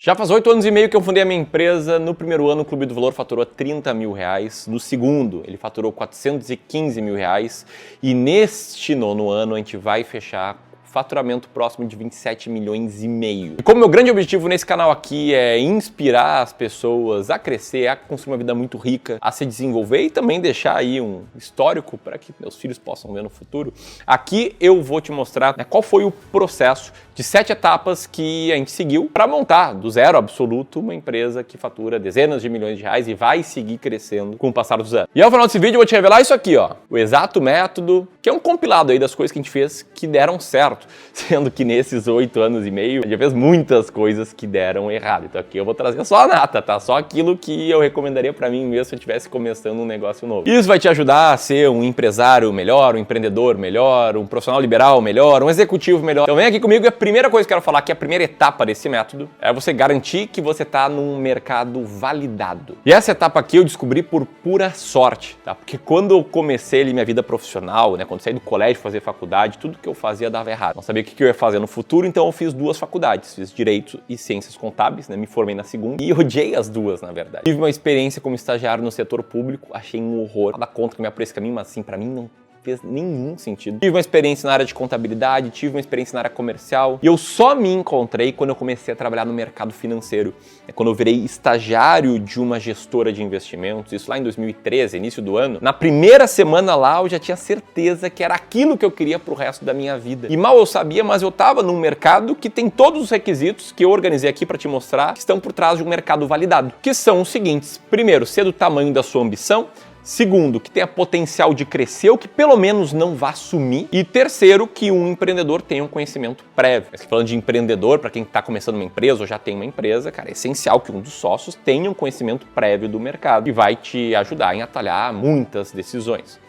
Já faz 8 anos e meio que eu fundei a minha empresa. No primeiro ano, o Clube do Valor faturou 30 mil reais. No segundo, ele faturou 415 mil reais. E neste nono ano, a gente vai fechar faturamento próximo de 27 milhões e meio. E como meu grande objetivo nesse canal aqui é inspirar as pessoas a crescer, a construir uma vida muito rica, a se desenvolver e também deixar aí um histórico para que meus filhos possam ver no futuro, aqui eu vou te mostrar qual foi o processo de 7 etapas que a gente seguiu para montar do zero absoluto uma empresa que fatura dezenas de milhões de reais e vai seguir crescendo com o passar dos anos. E ao final desse vídeo eu vou te revelar isso aqui, ó, o exato método, que é um compilado aí das coisas que a gente fez que deram certo, sendo que nesses 8 anos e meio a gente já fez muitas coisas que deram errado. Então aqui eu vou trazer só a nata, tá? Só aquilo que eu recomendaria para mim mesmo se eu estivesse começando um negócio novo. Isso vai te ajudar a ser um empresário melhor, um empreendedor melhor, um profissional liberal melhor, um executivo melhor. Então vem aqui comigo e a primeira coisa que eu quero falar, que é a primeira etapa desse método, é você garantir que você está num mercado validado. E essa etapa aqui eu descobri por pura sorte, tá? Porque quando eu comecei ali minha vida profissional, quando saí do colégio fazer faculdade, tudo que eu fazia dava errado. Não sabia o que eu ia fazer no futuro, então eu fiz 2 faculdades. Fiz Direito e Ciências Contábeis, me formei na segunda e odiei as 2, na verdade. Tive uma experiência como estagiário no setor público, achei um horror. Nada contra que me aprecio esse caminho, mas assim, pra mim não fez nenhum sentido. Tive uma experiência na área de contabilidade, tive uma experiência na área comercial e eu só me encontrei quando eu comecei a trabalhar no mercado financeiro. Quando eu virei estagiário de uma gestora de investimentos, isso lá em 2013, início do ano. Na primeira semana lá eu já tinha certeza que era aquilo que eu queria pro resto da minha vida. E mal eu sabia, mas eu tava num mercado que tem todos os requisitos que eu organizei aqui para te mostrar, que estão por trás de um mercado validado, que são os seguintes: primeiro, ser do tamanho da sua ambição. Segundo, que tenha potencial de crescer ou que pelo menos não vá sumir. E terceiro, que um empreendedor tenha um conhecimento prévio. Mas falando de empreendedor, para quem está começando uma empresa ou já tem uma empresa, cara, é essencial que um dos sócios tenha um conhecimento prévio do mercado e vai te ajudar em atalhar muitas decisões.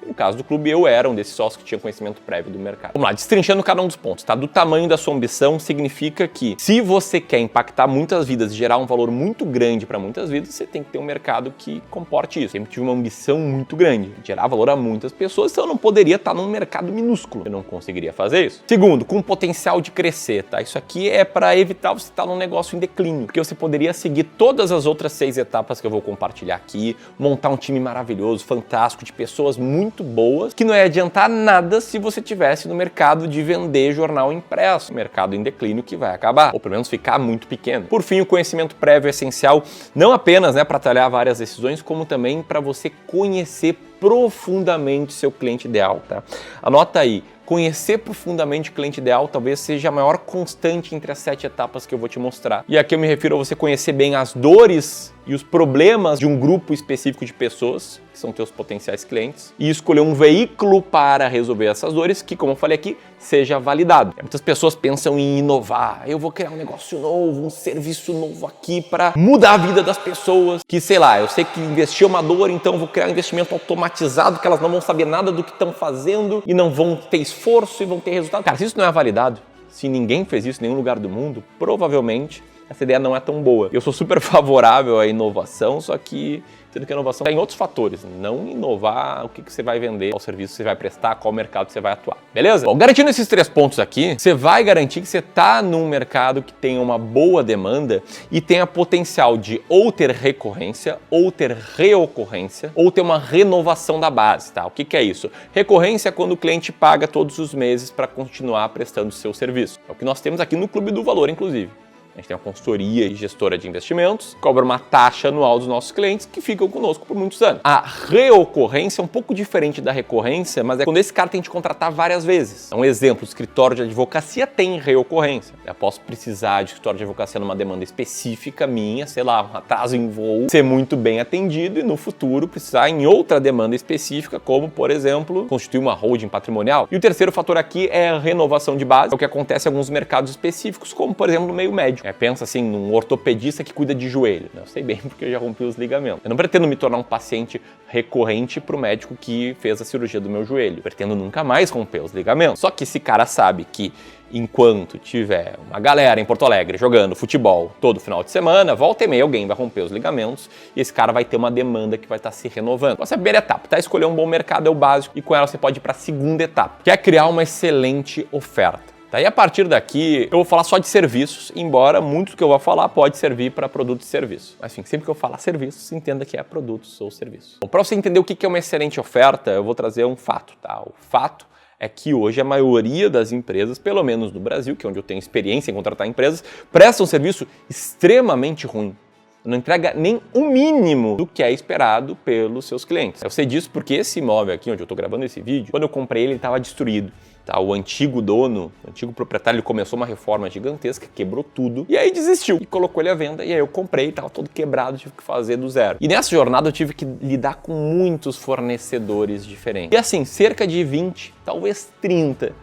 No caso do clube, eu era um desses sócios que tinha conhecimento prévio do mercado. Vamos lá, destrinchando cada um dos pontos, tá? Do tamanho da sua ambição significa que se você quer impactar muitas vidas e gerar um valor muito grande para muitas vidas, você tem que ter um mercado que comporte isso. Eu sempre tive uma ambição muito grande, gerar valor a muitas pessoas, então eu não poderia estar num mercado minúsculo. Eu não conseguiria fazer isso. Segundo, com potencial de crescer, tá? Isso aqui é para evitar você estar num negócio em declínio, porque você poderia seguir todas as outras 6 etapas que eu vou compartilhar aqui, montar um time maravilhoso, fantástico, de pessoas muito boas, que não ia adiantar nada se você tivesse no mercado de vender jornal impresso, mercado em declínio que vai acabar, ou pelo menos ficar muito pequeno. Por fim, o conhecimento prévio é essencial, não apenas para atalhar várias decisões, como também para você conhecer profundamente seu cliente ideal, tá? Anota aí. Conhecer profundamente o cliente ideal talvez seja a maior constante entre as 7 etapas que eu vou te mostrar. E aqui eu me refiro a você conhecer bem as dores e os problemas de um grupo específico de pessoas, que são teus potenciais clientes, e escolher um veículo para resolver essas dores que, como eu falei aqui, seja validado. Muitas pessoas pensam em inovar. Eu vou criar um negócio novo, um serviço novo aqui para mudar a vida das pessoas. Que, sei lá, eu sei que investir é uma dor, então eu vou criar um investimento automatizado que elas não vão saber nada do que estão fazendo e não vão ter esforço e vão ter resultado. Cara, se isso não é validado, se ninguém fez isso em nenhum lugar do mundo, provavelmente essa ideia não é tão boa. Eu sou super favorável à inovação, só que tendo que a inovação está em outros fatores, não inovar o que você vai vender, qual serviço você vai prestar, qual mercado você vai atuar, beleza? Bom, garantindo esses 3 pontos aqui, você vai garantir que você está num mercado que tem uma boa demanda e tenha potencial de ou ter recorrência, ou ter reocorrência, ou ter uma renovação da base, tá? O que é isso? Recorrência é quando o cliente paga todos os meses para continuar prestando o seu serviço. É o que nós temos aqui no Clube do Valor, inclusive. A gente tem uma consultoria e gestora de investimentos, cobra uma taxa anual dos nossos clientes que ficam conosco por muitos anos. A reocorrência é um pouco diferente da recorrência, mas é quando esse cara tem que te contratar várias vezes. Um exemplo, o escritório de advocacia tem reocorrência. Eu posso precisar de escritório de advocacia numa demanda específica minha, sei lá, um atraso em voo, ser muito bem atendido e no futuro precisar em outra demanda específica, como, por exemplo, constituir uma holding patrimonial. E o terceiro fator aqui é a renovação de base, é o que acontece em alguns mercados específicos, como, por exemplo, no meio médico. Pensa assim, num ortopedista que cuida de joelho. Eu sei bem porque eu já rompi os ligamentos. Eu não pretendo me tornar um paciente recorrente para o médico que fez a cirurgia do meu joelho. Eu pretendo nunca mais romper os ligamentos. Só que esse cara sabe que enquanto tiver uma galera em Porto Alegre jogando futebol todo final de semana, volta e meia alguém vai romper os ligamentos e esse cara vai ter uma demanda que vai estar se renovando. Essa é a primeira etapa, tá? Escolher um bom mercado é o básico e com ela você pode ir para a segunda etapa, que é criar uma excelente oferta. Daí a partir daqui eu vou falar só de serviços, embora muito do que eu vou falar pode servir para produtos e serviços. Mas enfim, sempre que eu falar serviços, entenda que é produtos ou serviços. Bom, para você entender o que é uma excelente oferta, eu vou trazer um fato, tá? O fato é que hoje a maioria das empresas, pelo menos no Brasil, que é onde eu tenho experiência em contratar empresas, prestam um serviço extremamente ruim. Não entrega nem o mínimo do que é esperado pelos seus clientes. Eu sei disso porque esse imóvel aqui, onde eu estou gravando esse vídeo, quando eu comprei ele estava destruído. Tá? O antigo dono, o antigo proprietário, ele começou uma reforma gigantesca, quebrou tudo e aí desistiu e colocou ele à venda. E aí eu comprei, estava todo quebrado, tive que fazer do zero. E nessa jornada eu tive que lidar com muitos fornecedores diferentes. E assim, cerca de 20, talvez 30%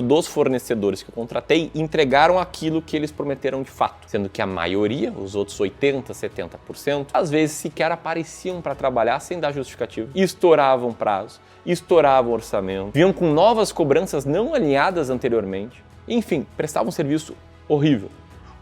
dos fornecedores que eu contratei entregaram aquilo que eles prometeram de fato, sendo que a maioria, os outros 80%, 70%, às vezes sequer apareciam para trabalhar sem dar justificativa, estouravam prazo, estouravam orçamento, vinham com novas cobranças não alinhadas anteriormente, enfim, prestavam um serviço horrível.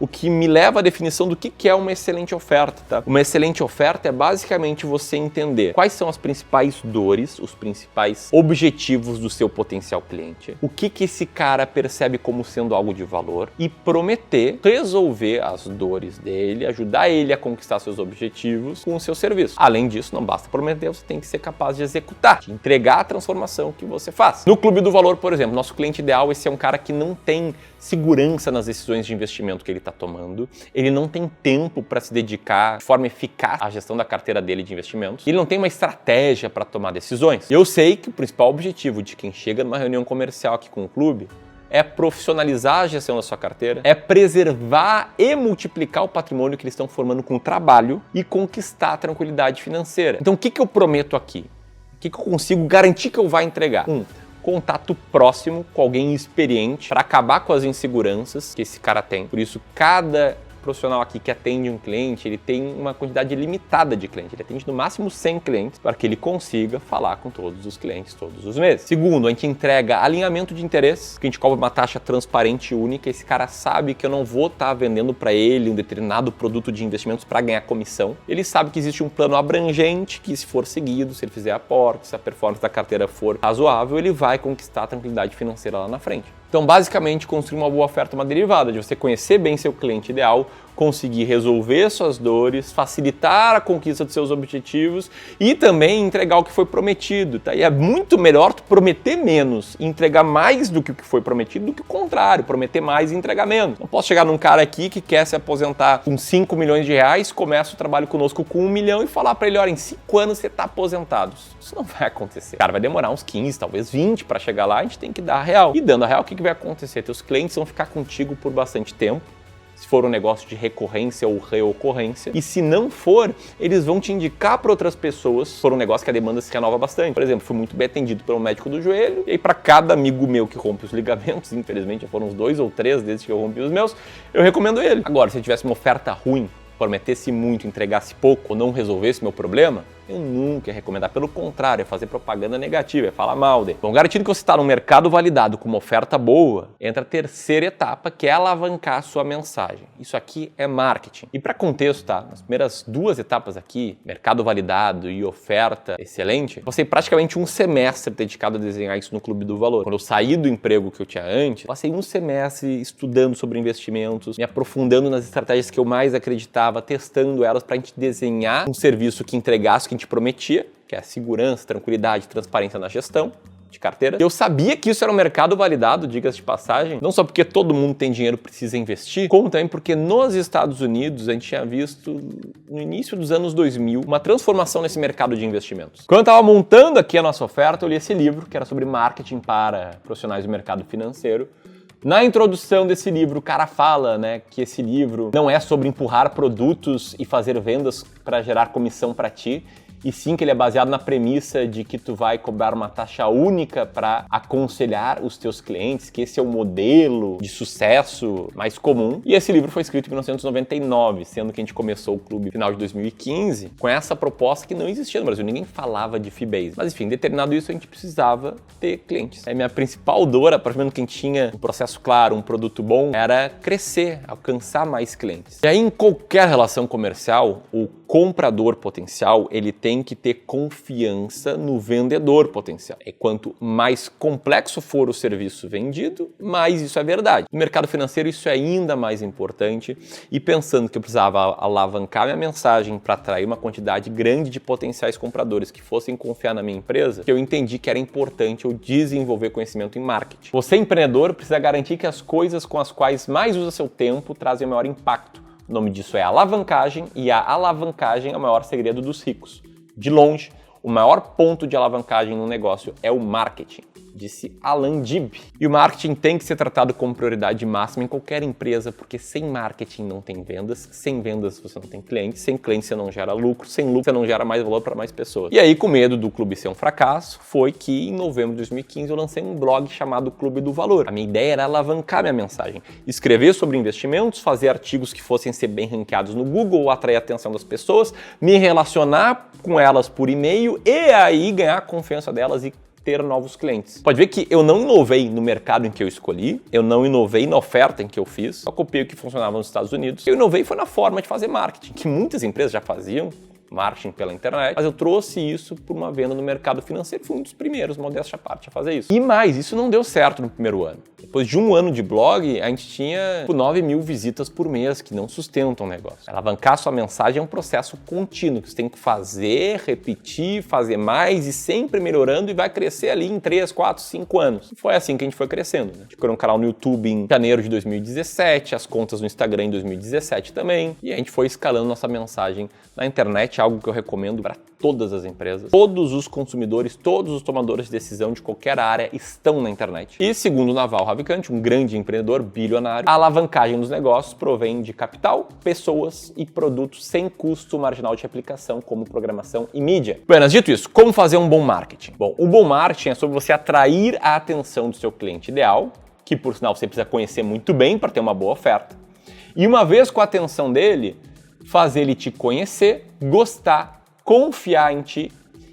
O que me leva à definição do que é uma excelente oferta, tá? Uma excelente oferta é basicamente você entender quais são as principais dores, os principais objetivos do seu potencial cliente, o que esse cara percebe como sendo algo de valor e prometer resolver as dores dele, ajudar ele a conquistar seus objetivos com o seu serviço. Além disso, não basta prometer, você tem que ser capaz de executar, de entregar a transformação que você faz. No Clube do Valor, por exemplo, nosso cliente ideal, esse é um cara que não tem segurança nas decisões de investimento que ele está tomando, ele não tem tempo para se dedicar de forma eficaz à gestão da carteira dele de investimentos, ele não tem uma estratégia para tomar decisões. Eu sei que o principal objetivo de quem chega numa reunião comercial aqui com o clube é profissionalizar a gestão da sua carteira, é preservar e multiplicar o patrimônio que eles estão formando com o trabalho e conquistar a tranquilidade financeira. Então o que eu prometo aqui? O que eu consigo garantir que eu vou entregar? Contato próximo com alguém experiente para acabar com as inseguranças que esse cara tem. Por isso, cada profissional aqui que atende um cliente, ele tem uma quantidade limitada de clientes. Ele atende no máximo 100 clientes para que ele consiga falar com todos os clientes todos os meses. Segundo, a gente entrega alinhamento de interesses, que a gente cobra uma taxa transparente e única. Esse cara sabe que eu não vou estar vendendo para ele um determinado produto de investimentos para ganhar comissão. Ele sabe que existe um plano abrangente que, se for seguido, se ele fizer aportes, se a performance da carteira for razoável, ele vai conquistar a tranquilidade financeira lá na frente. Então, basicamente, construir uma boa oferta é uma derivada de você conhecer bem seu cliente ideal, conseguir resolver suas dores, facilitar a conquista dos seus objetivos e também entregar o que foi prometido, tá? E é muito melhor tu prometer menos e entregar mais do que o que foi prometido do que o contrário, prometer mais e entregar menos. Não posso chegar num cara aqui que quer se aposentar com 5 milhões de reais, começa o trabalho conosco com 1 milhão e falar para ele, olha, em 5 anos você está aposentado. Isso não vai acontecer. Cara, vai demorar uns 15, talvez 20 para chegar lá, a gente tem que dar a real. E dando a real, o que vai acontecer? Teus clientes vão ficar contigo por bastante tempo, se for um negócio de recorrência ou reocorrência. E se não for, eles vão te indicar para outras pessoas, se for um negócio que a demanda se renova bastante. Por exemplo, fui muito bem atendido pelo médico do joelho, e aí para cada amigo meu que rompe os ligamentos, infelizmente já foram uns 2 ou 3 desde que eu rompi os meus, eu recomendo ele. Agora, se eu tivesse uma oferta ruim, prometesse muito, entregasse pouco ou não resolvesse meu problema, eu nunca ia recomendar. Pelo contrário, é fazer propaganda negativa, é falar mal dele. Bom, garantindo que você está no mercado validado com uma oferta boa, entra a terceira etapa, que é alavancar a sua mensagem. Isso aqui é marketing. E para contexto, tá? Nas primeiras 2 etapas aqui, mercado validado e oferta excelente, passei praticamente um semestre dedicado a desenhar isso no Clube do Valor. Quando eu saí do emprego que eu tinha antes, passei um semestre estudando sobre investimentos, me aprofundando nas estratégias que eu mais acreditava, testando elas para a gente desenhar um serviço que entregasse o que a gente prometia, que é a segurança, tranquilidade, transparência na gestão de carteira. Eu sabia que isso era um mercado validado, diga-se de passagem, não só porque todo mundo tem dinheiro e precisa investir, como também porque nos Estados Unidos a gente tinha visto, no início dos anos 2000, uma transformação nesse mercado de investimentos. Quando eu estava montando aqui a nossa oferta, eu li esse livro, que era sobre marketing para profissionais do mercado financeiro. Na introdução desse livro, o cara fala, né, que esse livro não é sobre empurrar produtos e fazer vendas para gerar comissão para ti, e sim que ele é baseado na premissa de que tu vai cobrar uma taxa única para aconselhar os teus clientes, que esse é o modelo de sucesso mais comum. E esse livro foi escrito em 1999, sendo que a gente começou o clube no final de 2015 com essa proposta que não existia no Brasil, ninguém falava de fee-based. Mas enfim, determinado isso, a gente precisava ter clientes. A minha principal dor, a partir do momento que a gente tinha um processo claro, um produto bom, era crescer, alcançar mais clientes. E aí em qualquer relação comercial, o comprador potencial, ele tem que ter confiança no vendedor potencial. E quanto mais complexo for o serviço vendido, mais isso é verdade. No mercado financeiro, isso é ainda mais importante. E pensando que eu precisava alavancar minha mensagem para atrair uma quantidade grande de potenciais compradores que fossem confiar na minha empresa, que eu entendi que era importante eu desenvolver conhecimento em marketing. Você, empreendedor, precisa garantir que as coisas com as quais mais usa seu tempo trazem o maior impacto. O nome disso é alavancagem, e a alavancagem é o maior segredo dos ricos. De longe, o maior ponto de alavancagem no negócio é o marketing, disse Alan Dib. E o marketing tem que ser tratado como prioridade máxima em qualquer empresa, porque sem marketing não tem vendas, sem vendas você não tem clientes, sem clientes você não gera lucro, sem lucro você não gera mais valor para mais pessoas. E aí, com medo do clube ser um fracasso, foi que em novembro de 2015 eu lancei um blog chamado Clube do Valor. A minha ideia era alavancar minha mensagem, escrever sobre investimentos, fazer artigos que fossem ser bem ranqueados no Google, atrair a atenção das pessoas, me relacionar com elas por e-mail e aí ganhar a confiança delas e ter novos clientes. Pode ver que eu não inovei no mercado em que eu escolhi, eu não inovei na oferta em que eu fiz, só copiei o que funcionava nos Estados Unidos. Eu inovei foi na forma de fazer marketing, que muitas empresas já faziam, marketing pela internet, mas eu trouxe isso por uma venda no mercado financeiro, fui um dos primeiros, modéstia à parte, a fazer isso. E mais, isso não deu certo no primeiro ano. Depois de um ano de blog, a gente tinha 9 mil visitas por mês, que não sustentam o negócio. Alavancar sua mensagem é um processo contínuo, que você tem que fazer, repetir, fazer mais e sempre melhorando, e vai crescer ali em 3, 4, 5 anos. E foi assim que a gente foi crescendo, né? A gente criou um canal no YouTube em janeiro de 2017, as contas no Instagram em 2017 também, e a gente foi escalando nossa mensagem na internet, algo que eu recomendo para todas as empresas. Todos os consumidores, todos os tomadores de decisão de qualquer área estão na internet. E segundo Naval Ravikant, um grande empreendedor bilionário, a alavancagem dos negócios provém de capital, pessoas e produtos sem custo marginal de aplicação, como programação e mídia. Apenas dito isso, como fazer um bom marketing? Bom, o bom marketing é sobre você atrair a atenção do seu cliente ideal, que por sinal você precisa conhecer muito bem para ter uma boa oferta. E uma vez com a atenção dele, fazer ele te conhecer, gostar, confiar em ti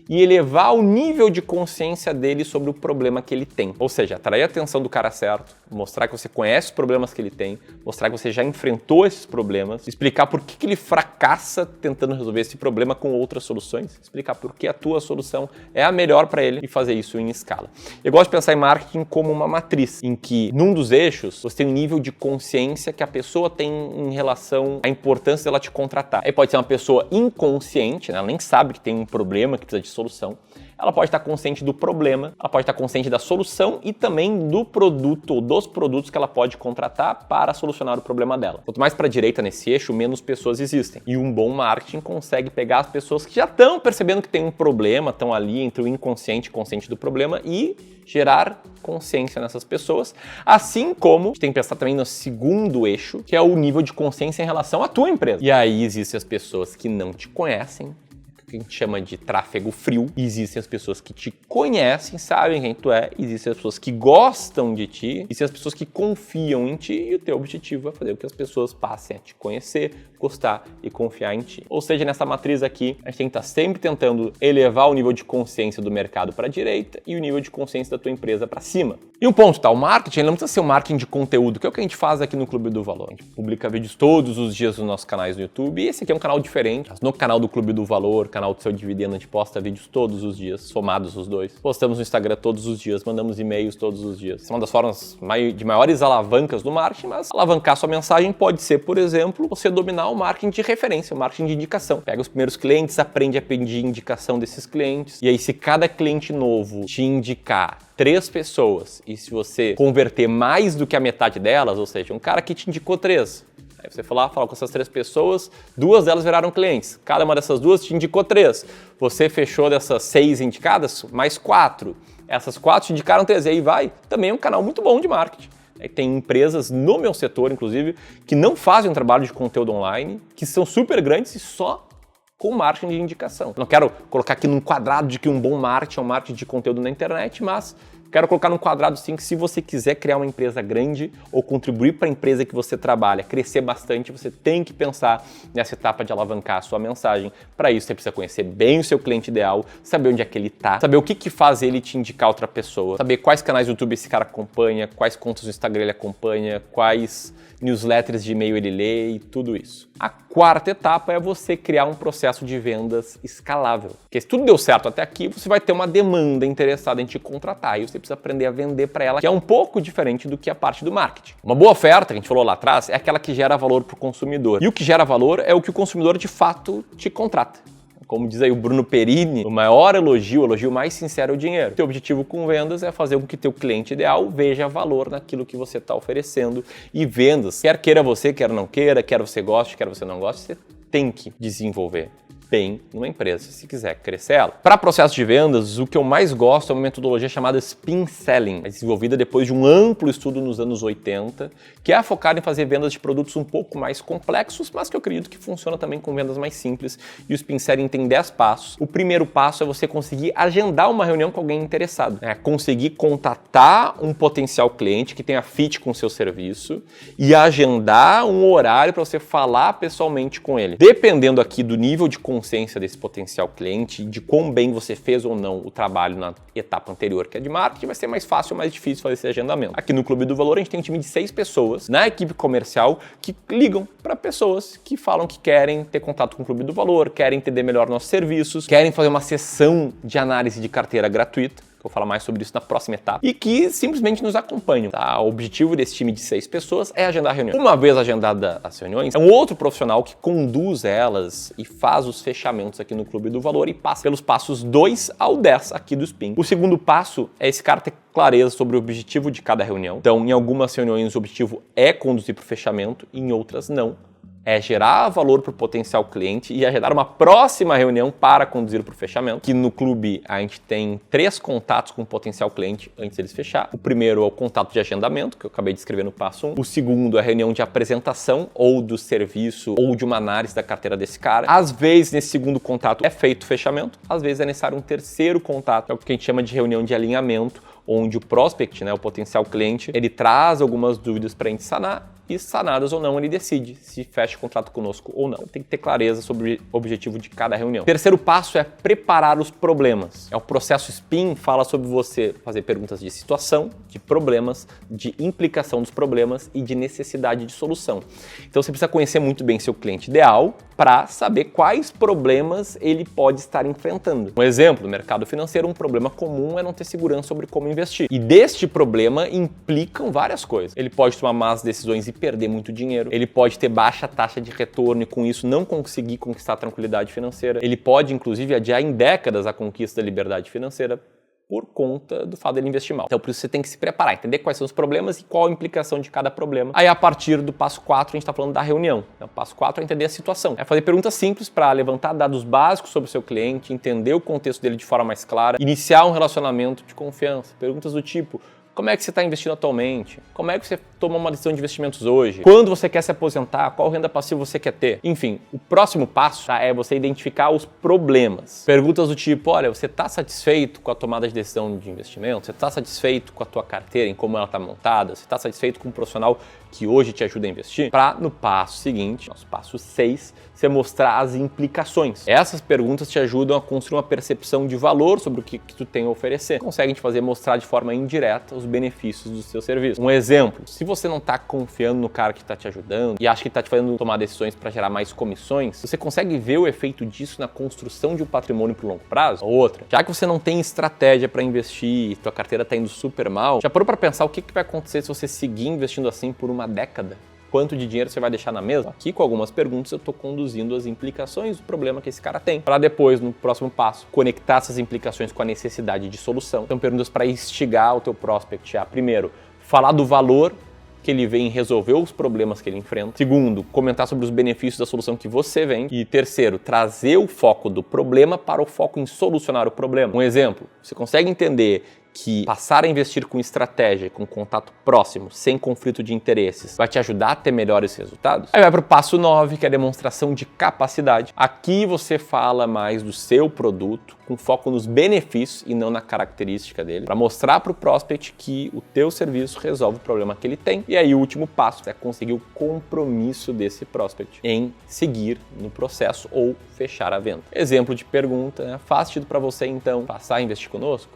e elevar o nível de consciência dele sobre o problema que ele tem. Ou seja, atrair a atenção do cara certo, mostrar que você conhece os problemas que ele tem, mostrar que você já enfrentou esses problemas, explicar por que ele fracassa tentando resolver esse problema com outras soluções, explicar por que a tua solução é a melhor para ele e fazer isso em escala. Eu gosto de pensar em marketing como uma matriz, em que num dos eixos você tem um nível de consciência que a pessoa tem em relação à importância dela te contratar. Aí pode ser uma pessoa inconsciente, né? Ela nem sabe que tem um problema que precisa de solução. Ela pode estar consciente do problema, ela pode estar consciente da solução e também do produto ou dos produtos que ela pode contratar para solucionar o problema dela. Quanto mais para a direita nesse eixo, menos pessoas existem. E um bom marketing consegue pegar as pessoas que já estão percebendo que tem um problema, estão ali entre o inconsciente e consciente do problema e gerar consciência nessas pessoas, assim como a gente tem que pensar também no segundo eixo, que é o nível de consciência em relação à tua empresa. E aí existem as pessoas que não te conhecem, que a gente chama de tráfego frio. Existem as pessoas que te conhecem, sabem quem tu é, existem as pessoas que gostam de ti, existem as pessoas que confiam em ti, e o teu objetivo é fazer com que as pessoas passem a te conhecer, gostar e confiar em ti. Ou seja, nessa matriz aqui, a gente tem que estar sempre tentando elevar o nível de consciência do mercado para a direita e o nível de consciência da tua empresa para cima. E um ponto, tá? O marketing não precisa ser um marketing de conteúdo, que é o que a gente faz aqui no Clube do Valor. A gente publica vídeos todos os dias nos nossos canais no YouTube, e esse aqui é um canal diferente. No canal do Clube do Valor, canal do Seu Dividendo, a gente posta vídeos todos os dias, somados os dois. Postamos no Instagram todos os dias, mandamos e-mails todos os dias. Essa é uma das formas de maiores alavancas do marketing, mas alavancar sua mensagem pode ser, por exemplo, você dominar o marketing de referência, o marketing de indicação. Pega os primeiros clientes, aprende a pedir indicação desses clientes, e aí se cada cliente novo te indicar 3 pessoas, e se você converter mais do que a metade delas, ou seja, um cara que te indicou 3, aí você foi lá, falou com essas 3 pessoas, 2 delas viraram clientes, cada uma dessas 2 te indicou 3, você fechou dessas 6 indicadas, mais 4, essas 4 te indicaram 3, e aí vai, também é um canal muito bom de marketing. Tem empresas no meu setor, inclusive, que não fazem um trabalho de conteúdo online, que são super grandes e só com marketing de indicação. Não quero colocar aqui num quadrado de que um bom marketing é um marketing de conteúdo na internet, mas quero colocar num quadrado sim que se você quiser criar uma empresa grande ou contribuir para a empresa que você trabalha, crescer bastante, você tem que pensar nessa etapa de alavancar a sua mensagem. Para isso, você precisa conhecer bem o seu cliente ideal, saber onde é que ele está, saber o que faz ele te indicar outra pessoa, saber quais canais do YouTube esse cara acompanha, quais contas do Instagram ele acompanha, quais newsletters de e-mail ele lê e tudo isso. A quarta etapa é você criar um processo de vendas escalável. Porque se tudo deu certo até aqui, você vai ter uma demanda interessada em te contratar e você precisa aprender a vender para ela, que é um pouco diferente do que a parte do marketing. Uma boa oferta, que a gente falou lá atrás, é aquela que gera valor para o consumidor. E o que gera valor é o que o consumidor de fato te contrata. Como diz aí o Bruno Perini, o maior elogio, o elogio mais sincero é o dinheiro. Teu objetivo com vendas é fazer com que teu cliente ideal veja valor naquilo que você está oferecendo. E vendas, quer queira você, quer não queira, quer você goste, quer você não goste, você tem que desenvolver bem numa empresa, se quiser crescer ela. Para processo de vendas, o que eu mais gosto é uma metodologia chamada Spin Selling, desenvolvida depois de um amplo estudo nos anos 80, que é focada em fazer vendas de produtos um pouco mais complexos, mas que eu acredito que funciona também com vendas mais simples. E o Spin Selling tem 10 passos. O primeiro passo é você conseguir agendar uma reunião com alguém interessado, conseguir contatar um potencial cliente que tenha fit com o seu serviço e agendar um horário para você falar pessoalmente com ele. Dependendo aqui do nível de consciência desse potencial cliente, de quão bem você fez ou não o trabalho na etapa anterior, que é de marketing, vai ser mais fácil ou mais difícil fazer esse agendamento. Aqui no Clube do Valor, a gente tem um time de 6 pessoas na equipe comercial que ligam para pessoas que falam que querem ter contato com o Clube do Valor, querem entender melhor nossos serviços, querem fazer uma sessão de análise de carteira gratuita. Vou falar mais sobre isso na próxima etapa. E que simplesmente nos acompanham. Tá? O objetivo desse time de 6 pessoas é agendar a reunião. Uma vez agendada as reuniões, é um outro profissional que conduz elas e faz os fechamentos aqui no Clube do Valor e passa pelos passos 2 ao 10 aqui do Spin. O segundo passo é esse cara ter clareza sobre o objetivo de cada reunião. Então, em algumas reuniões, o objetivo é conduzir para o fechamento, em outras não. É gerar valor para o potencial cliente e agendar uma próxima reunião para conduzir para o fechamento. Que no clube a gente tem 3 contatos com o potencial cliente antes deles fechar. O primeiro é o contato de agendamento, que eu acabei de escrever no passo 1. O segundo é a reunião de apresentação ou do serviço ou de uma análise da carteira desse cara. Às vezes, nesse segundo contato é feito o fechamento. Às vezes é necessário um terceiro contato, que é o que a gente chama de reunião de alinhamento, onde o prospect, o potencial cliente, ele traz algumas dúvidas para a gente sanar e sanadas ou não, ele decide se fecha o contrato conosco ou não. Tem que ter clareza sobre o objetivo de cada reunião. Terceiro passo é preparar os problemas. O processo Spin fala sobre você fazer perguntas de situação, de problemas, de implicação dos problemas e de necessidade de solução. Então você precisa conhecer muito bem seu cliente ideal para saber quais problemas ele pode estar enfrentando. Um exemplo, no mercado financeiro, um problema comum é não ter segurança sobre como investir. E deste problema implicam várias coisas. Ele pode tomar más decisões e perder muito dinheiro. Ele pode ter baixa taxa de retorno e com isso não conseguir conquistar a tranquilidade financeira. Ele pode, inclusive, adiar em décadas a conquista da liberdade financeira por conta do fato dele investir mal. Então, por isso você tem que se preparar, entender quais são os problemas e qual a implicação de cada problema. Aí, a partir do passo 4, a gente está falando da reunião. O passo 4 é entender a situação. É fazer perguntas simples para levantar dados básicos sobre o seu cliente, entender o contexto dele de forma mais clara, iniciar um relacionamento de confiança. Perguntas do tipo: como é que você está investindo atualmente? Como é que você toma uma decisão de investimentos hoje? Quando você quer se aposentar? Qual renda passiva você quer ter? Enfim, o próximo passo é você identificar os problemas. Perguntas do tipo: olha, você está satisfeito com a tomada de decisão de investimento? Você está satisfeito com a tua carteira, em como ela está montada? Você está satisfeito com um profissional que hoje te ajuda a investir? Para no passo seguinte, nosso passo 6, você mostrar as implicações. Essas perguntas te ajudam a construir uma percepção de valor sobre o que tu tem a oferecer. Conseguem te fazer mostrar de forma indireta os benefícios do seu serviço. Um exemplo: se você não está confiando no cara que está te ajudando e acha que está te fazendo tomar decisões para gerar mais comissões, você consegue ver o efeito disso na construção de um patrimônio para o longo prazo? Outra, já que você não tem estratégia para investir e tua carteira está indo super mal, já parou para pensar o que vai acontecer se você seguir investindo assim por uma década? Quanto de dinheiro você vai deixar na mesa? Aqui, com algumas perguntas, eu estou conduzindo as implicações do problema que esse cara tem, para depois, no próximo passo, conectar essas implicações com a necessidade de solução. Então, perguntas para instigar o teu prospect a, primeiro, falar do valor que ele vem resolver os problemas que ele enfrenta. Segundo, comentar sobre os benefícios da solução que você vem. E terceiro, trazer o foco do problema para o foco em solucionar o problema. Um exemplo: você consegue entender que passar a investir com estratégia, com contato próximo, sem conflito de interesses, vai te ajudar a ter melhores resultados? Aí vai para o passo 9, que é a demonstração de capacidade. Aqui você fala mais do seu produto, com foco nos benefícios e não na característica dele, para mostrar para o prospect que o teu serviço resolve o problema que ele tem. E aí o último passo é conseguir o compromisso desse prospect em seguir no processo ou fechar a venda. Exemplo de pergunta: faz sentido para você então passar a investir conosco?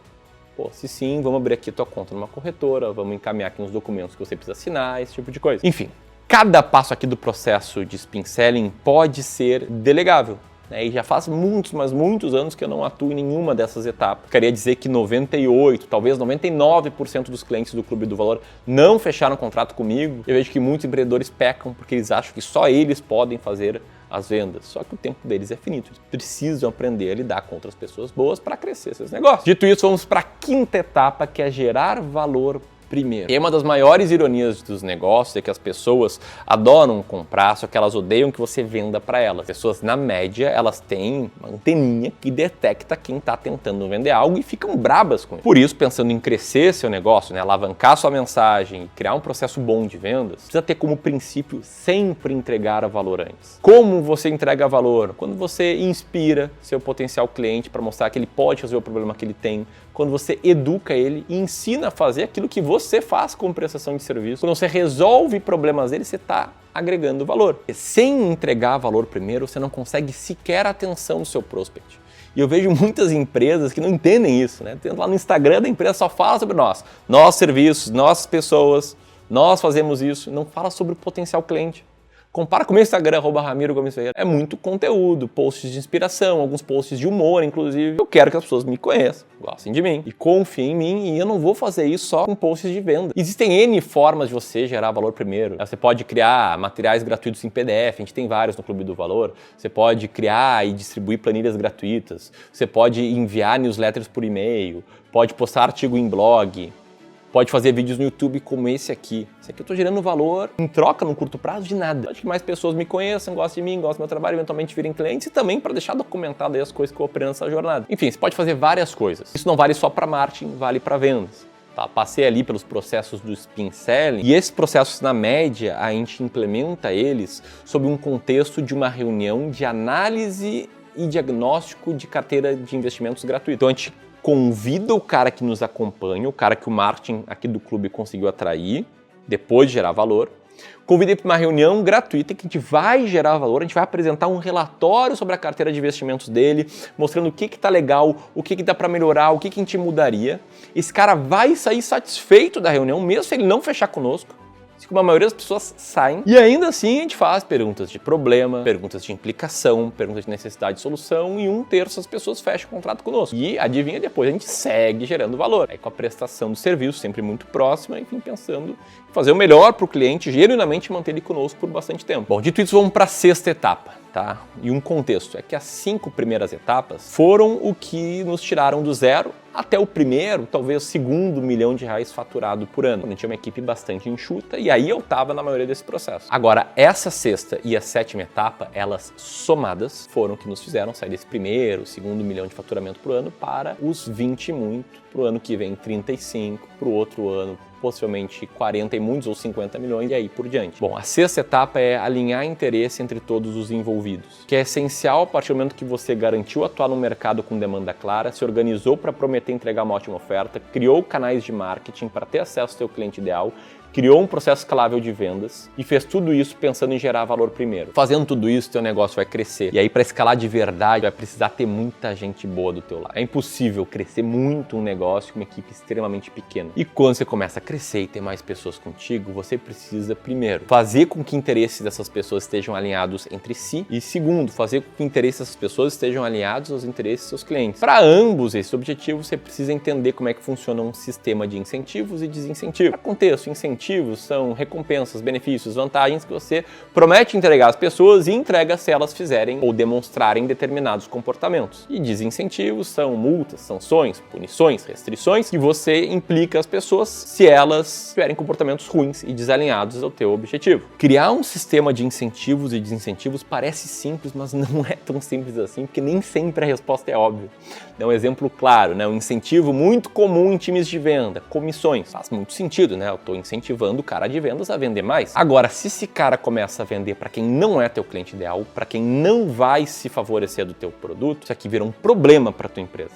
Pô, se sim, vamos abrir aqui tua conta numa corretora, vamos encaminhar aqui uns documentos que você precisa assinar, esse tipo de coisa. Enfim, cada passo aqui do processo de spin selling pode ser delegável. E já faz muitos, mas muitos anos que eu não atuo em nenhuma dessas etapas. Queria dizer que 98%, talvez 99% dos clientes do Clube do Valor não fecharam contrato comigo. Eu vejo que muitos empreendedores pecam porque eles acham que só eles podem fazer as vendas. Só que o tempo deles é finito. Eles precisam aprender a lidar com outras pessoas boas para crescer seus negócios. Dito isso, vamos para a quinta etapa, que é gerar valor primeiro. E uma das maiores ironias dos negócios é que as pessoas adoram comprar, só que elas odeiam que você venda para elas. As pessoas, na média, elas têm uma anteninha que detecta quem está tentando vender algo e ficam brabas com isso. Por isso, pensando em crescer seu negócio, alavancar sua mensagem e criar um processo bom de vendas, precisa ter como princípio sempre entregar valor antes. Como você entrega valor? Quando você inspira seu potencial cliente para mostrar que ele pode resolver o problema que ele tem, quando você educa ele e ensina a fazer aquilo que você faz como prestação de serviço. Quando você resolve problemas dele, você está agregando valor. E sem entregar valor primeiro, você não consegue sequer a atenção do seu prospect. E eu vejo muitas empresas que não entendem isso, né? Lá no Instagram da empresa só fala sobre nós, nossos serviços, nossas pessoas, nós fazemos isso, não fala sobre o potencial cliente. Compara com o meu Instagram, @Ramiro Gomes Ferreira. É muito conteúdo, posts de inspiração, alguns posts de humor, inclusive. Eu quero que as pessoas me conheçam, gostem de mim e confiem em mim, e eu não vou fazer isso só com posts de venda. Existem N formas de você gerar valor primeiro. Você pode criar materiais gratuitos em PDF, a gente tem vários no Clube do Valor. Você pode criar e distribuir planilhas gratuitas. Você pode enviar newsletters por e-mail, pode postar artigo em blog, pode fazer vídeos no YouTube como esse aqui. Esse aqui eu estou gerando valor em troca, no curto prazo, de nada. Pode que mais pessoas me conheçam, gostem de mim, gostem do meu trabalho, eventualmente virem clientes, e também para deixar documentado aí as coisas que eu aprendo nessa jornada. Enfim, você pode fazer várias coisas. Isso não vale só para marketing, vale para vendas. Tá? Passei ali pelos processos do spin selling, e esses processos, na média, a gente implementa eles sob um contexto de uma reunião de análise e diagnóstico de carteira de investimentos gratuito. Então a gente convida o cara que nos acompanha, o cara que o marketing aqui do clube conseguiu atrair, depois de gerar valor, convida ele para uma reunião gratuita que a gente vai gerar valor, a gente vai apresentar um relatório sobre a carteira de investimentos dele, mostrando o que está legal, o que dá para melhorar, o que a gente mudaria. Esse cara vai sair satisfeito da reunião, mesmo se ele não fechar conosco. Como a maioria das pessoas saem, e ainda assim a gente faz perguntas de problema, perguntas de implicação, perguntas de necessidade de solução, e 1/3 das pessoas fecham o contrato conosco. E adivinha, depois a gente segue gerando valor. Aí com a prestação do serviço sempre muito próxima, enfim, pensando em fazer o melhor para o cliente, genuinamente manter ele conosco por bastante tempo. Bom, dito isso, vamos para a sexta etapa. Tá? E um contexto é que as 5 primeiras etapas foram o que nos tiraram do zero até o primeiro, talvez o segundo R$ 1 milhão faturado por ano. A gente tinha uma equipe bastante enxuta, e aí eu estava na maioria desse processo. Agora, essa sexta e a 7ª etapa, elas somadas, foram o que nos fizeram sair desse primeiro, segundo R$ 1 milhão de faturamento por ano para os 20 e muito, para o ano que vem 35, para o outro ano possivelmente 40 e muitos ou 50 milhões e aí por diante. Bom, a 6ª etapa é alinhar interesse entre todos os envolvidos, que é essencial a partir do momento que você garantiu atuar no mercado com demanda clara, se organizou para prometer entregar uma ótima oferta, criou canais de marketing para ter acesso ao seu cliente ideal, criou um processo escalável de vendas e fez tudo isso pensando em gerar valor primeiro. Fazendo tudo isso, teu negócio vai crescer. E aí, para escalar de verdade, vai precisar ter muita gente boa do teu lado. É impossível crescer muito um negócio com uma equipe extremamente pequena. E quando você começa a crescer e ter mais pessoas contigo, você precisa, primeiro, fazer com que interesses dessas pessoas estejam alinhados entre si e, segundo, fazer com que interesses dessas pessoas estejam alinhados aos interesses dos seus clientes. Para ambos esses objetivos, você precisa entender como é que funciona um sistema de incentivos e desincentivos. Para contexto, incentivos são recompensas, benefícios, vantagens que você promete entregar às pessoas e entrega se elas fizerem ou demonstrarem determinados comportamentos. E desincentivos são multas, sanções, punições, restrições que você implica às pessoas se elas tiverem comportamentos ruins e desalinhados ao teu objetivo. Criar um sistema de incentivos e desincentivos parece simples, mas não é tão simples assim, porque nem sempre a resposta é óbvia. Dá um exemplo claro, né? Um incentivo muito comum em times de venda, comissões. Faz muito sentido, né? Eu estou incentivando o cara de vendas a vender mais. Agora, se esse cara começa a vender para quem não é teu cliente ideal, para quem não vai se favorecer do teu produto, isso aqui vira um problema para tua empresa.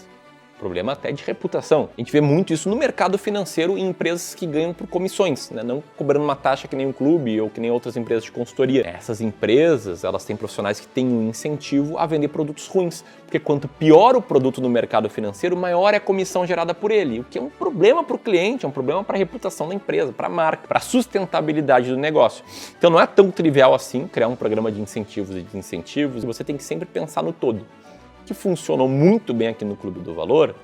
problema até de reputação. A gente vê muito isso no mercado financeiro em empresas que ganham por comissões, né? Não cobrando uma taxa que nem um clube ou que nem outras empresas de consultoria. Essas empresas, elas têm profissionais que têm um incentivo a vender produtos ruins, porque quanto pior o produto no mercado financeiro, maior é a comissão gerada por ele, o que é um problema para o cliente, é um problema para a reputação da empresa, para a marca, para a sustentabilidade do negócio. Então não é tão trivial assim criar um programa de incentivos e desincentivos, você tem que sempre pensar no todo. Que funcionou muito bem aqui no Clube do Valor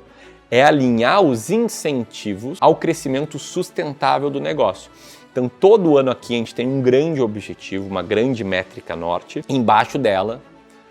é alinhar os incentivos ao crescimento sustentável do negócio. Então, todo ano aqui a gente tem um grande objetivo, uma grande métrica norte. Embaixo dela,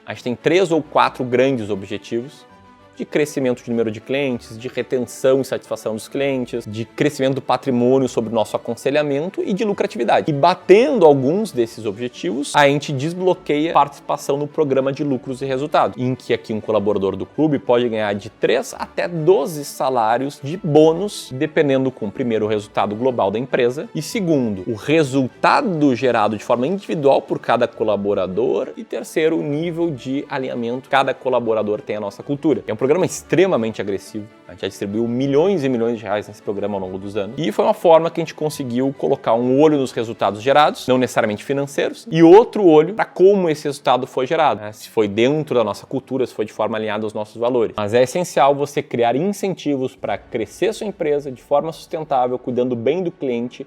a gente tem 3 ou 4 grandes objetivos de crescimento de número de clientes, de retenção e satisfação dos clientes, de crescimento do patrimônio sobre o nosso aconselhamento e de lucratividade. E batendo alguns desses objetivos, a gente desbloqueia participação no programa de lucros e resultados, em que aqui um colaborador do clube pode ganhar de 3 até 12 salários de bônus, dependendo com, primeiro, o resultado global da empresa e, segundo, o resultado gerado de forma individual por cada colaborador e, terceiro, o nível de alinhamento que cada colaborador tem à nossa cultura. É um programa extremamente agressivo. A gente já distribuiu milhões e milhões de reais nesse programa ao longo dos anos. E foi uma forma que a gente conseguiu colocar um olho nos resultados gerados, não necessariamente financeiros, e outro olho para como esse resultado foi gerado, né? Se foi dentro da nossa cultura, se foi de forma alinhada aos nossos valores. Mas é essencial você criar incentivos para crescer sua empresa de forma sustentável, cuidando bem do cliente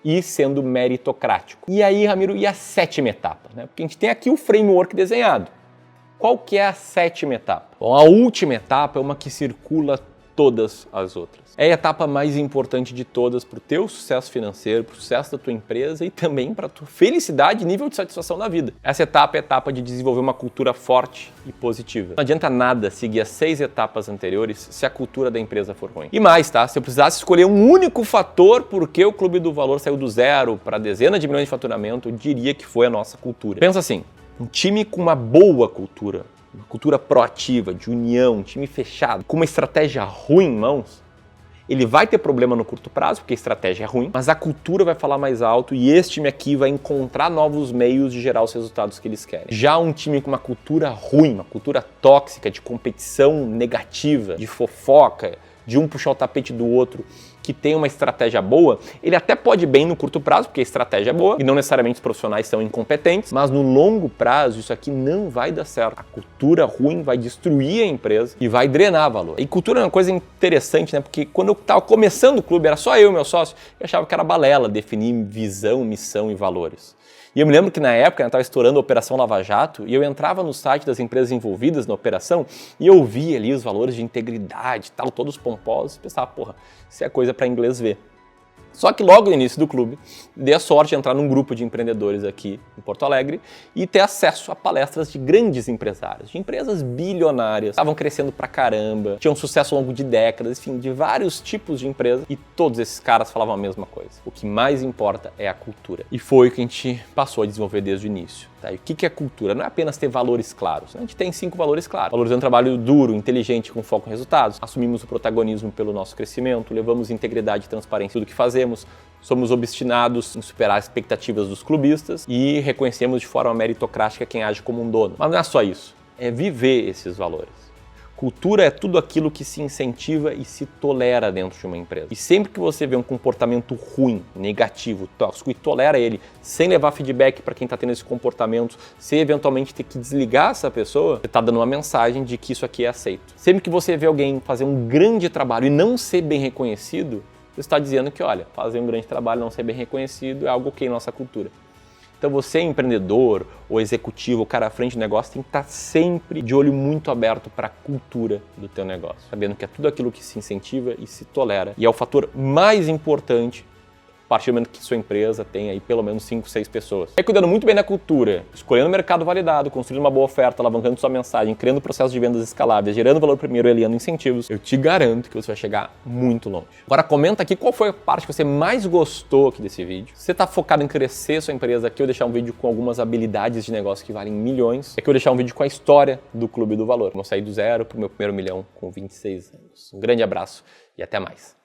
e sendo meritocrático. E aí, Ramiro, e a 7ª etapa? Né? Porque a gente tem aqui o framework desenhado. Qual que é a 7ª etapa? Bom, a última etapa é uma que circula todas as outras. É a etapa mais importante de todas para o teu sucesso financeiro, para o sucesso da tua empresa e também para a tua felicidade e nível de satisfação na vida. Essa etapa é a etapa de desenvolver uma cultura forte e positiva. Não adianta nada seguir as 6 etapas anteriores se a cultura da empresa for ruim. E mais, tá? Se eu precisasse escolher um único fator por que o Clube do Valor saiu do 0 para dezenas de milhões de faturamento, eu diria que foi a nossa cultura. Pensa assim, um time com uma boa cultura, uma cultura proativa, de união, um time fechado, com uma estratégia ruim em mãos, ele vai ter problema no curto prazo, porque a estratégia é ruim, mas a cultura vai falar mais alto e esse time aqui vai encontrar novos meios de gerar os resultados que eles querem. Já um time com uma cultura ruim, uma cultura tóxica, de competição negativa, de fofoca, de um puxar o tapete do outro, que tem uma estratégia boa, ele até pode ir bem no curto prazo, porque a estratégia é boa, e não necessariamente os profissionais são incompetentes, mas no longo prazo isso aqui não vai dar certo. A cultura ruim vai destruir a empresa e vai drenar valor. E cultura é uma coisa interessante, né? Porque quando eu estava começando o clube, era só eu e meu sócio, eu achava que era balela definir visão, missão e valores. E eu me lembro que na época eu estava estourando a Operação Lava Jato e eu entrava no site das empresas envolvidas na operação e eu via ali os valores de integridade e tal, todos pomposos, e pensava, porra, isso é coisa para inglês ver. Só que logo no início do clube, dei a sorte de entrar num grupo de empreendedores aqui em Porto Alegre e ter acesso a palestras de grandes empresários, de empresas bilionárias, estavam crescendo pra caramba, tinham sucesso ao longo de décadas, enfim, de vários tipos de empresas, e todos esses caras falavam a mesma coisa. O que mais importa é a cultura. E foi o que a gente passou a desenvolver desde o início. Tá? E o que é cultura? Não é apenas ter valores claros. A gente tem 5 valores claros. Valorizando um trabalho duro, inteligente, com foco em resultados. Assumimos o protagonismo pelo nosso crescimento. Levamos integridade e transparência em tudo que fazemos. Somos obstinados em superar as expectativas dos clubistas. E reconhecemos de forma meritocrática quem age como um dono. Mas não é só isso. É viver esses valores. Cultura é tudo aquilo que se incentiva e se tolera dentro de uma empresa. E sempre que você vê um comportamento ruim, negativo, tóxico e tolera ele, sem levar feedback para quem está tendo esse comportamento, se eventualmente ter que desligar essa pessoa, você está dando uma mensagem de que isso aqui é aceito. Sempre que você vê alguém fazer um grande trabalho e não ser bem reconhecido, você está dizendo que, olha, fazer um grande trabalho e não ser bem reconhecido é algo que é em nossa cultura. Então você, empreendedor ou executivo, o cara à frente do negócio, tem que estar sempre de olho muito aberto para a cultura do teu negócio, sabendo que é tudo aquilo que se incentiva e se tolera. E é o fator mais importante a partir do momento que sua empresa tem aí pelo menos 5, 6 pessoas. E cuidando muito bem da cultura, escolhendo o mercado validado, construindo uma boa oferta, alavancando sua mensagem, criando processos de vendas escaláveis, gerando valor primeiro e aliando incentivos, eu te garanto que você vai chegar muito longe. Agora comenta aqui qual foi a parte que você mais gostou aqui desse vídeo. Se você está focado em crescer sua empresa, aqui eu deixar um vídeo com algumas habilidades de negócio que valem milhões. Aqui eu deixar um vídeo com a história do Clube do Valor. Eu saí do 0 para o meu primeiro milhão com 26 anos. Um grande abraço e até mais.